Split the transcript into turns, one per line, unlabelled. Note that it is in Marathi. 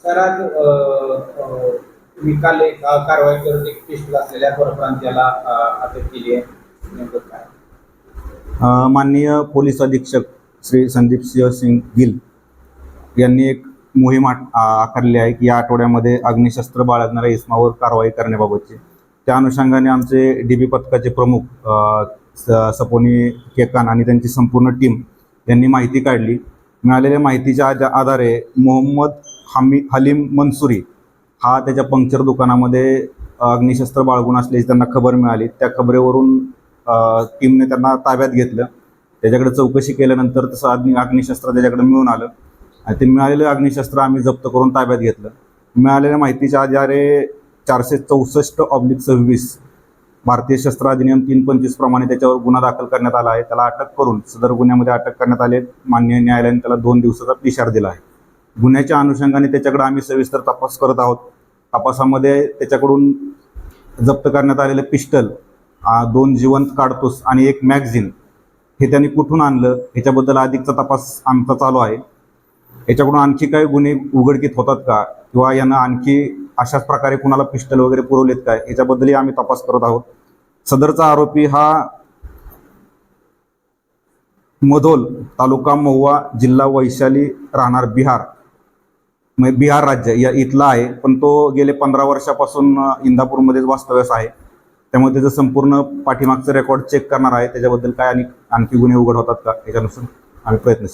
तर आज निकाल एक कारवाई करून एक पिस्टल असलेल्या परप्रांतीयाला अटक केली आहे. नेमकं काय?
माननीय पोलीस अधीक्षक श्री संदीप सिंह गिल यांनी एक मोहीम आखली आहे की या आठवड्यामध्ये अग्निशस्त्र बाळगणाऱ्या इसमावर कारवाई करण्याबाबतची. त्या अनुषंगाने आमचे DB पथकाचे प्रमुख सपोनी केकान आणि त्यांची संपूर्ण टीम यांनी माहिती काढली. मिळालेल्या माहितीच्या आधारे मोहम्मद हलीम मंसुरी हा त्याच्या पंक्चर दुकानामध्ये अग्निशस्त्र बाळगून असल्याची त्यांना खबर मिळाली. त्या खबरेवरून टीमने त्यांना ताब्यात घेतलं. त्याच्याकडे चौकशी केल्यानंतर तसं अग्निशस्त्र त्याच्याकडे मिळून आलं आणि ते मिळालेलं अग्निशस्त्र आम्ही जप्त करून ताब्यात घेतलं. मिळालेल्या माहितीच्या आधारे 464/26 भारतीय शस्त्र अधिनियम 325 प्रमाणे त्याच्यावर गुन्हा दाखल करण्यात आला आहे. त्याला अटक करून सदर गुन्ह्यामध्ये अटक करण्यात आले. माननीय न्यायालयाने त्याला 2 दिवसाचा इशारा दिला आहे. गुन्ह्याच्या अनुषंगाने त्याच्याकडे आम्ही सविस्तर तपास करत आहोत. तपासामध्ये त्याच्याकडून जप्त करण्यात आलेले पिस्टल, 2 जिवंत काडतूस आणि 1 मॅगझिन हे त्यांनी कुठून आणलं ह्याच्याबद्दल अधिकचा तपास आमचा चालू आहे. याच्याकडून आणखी काही गुन्हे उघडकीत होतात का किंवा यानं आणखी अशाच प्रकारे कुणाला पिस्टल वगैरे पुरवलेत काय याच्याबद्दलही आम्ही तपास करत आहोत. सदरचा आरोपी हा मधोल, तालुका महुवा, जिल्हा वैशाली, राहणार बिहार राज्य या इथला आहे. पण तो गेले 15 वर्षापासून इंदापूरमध्येच वास्तव्यास आहे. त्यामुळे त्याचं संपूर्ण पाठीमागचं रेकॉर्ड चेक करणार आहे. त्याच्याबद्दल काय आणखी गुन्हे उघड होतात का याच्यानुसार आम्ही प्रयत्न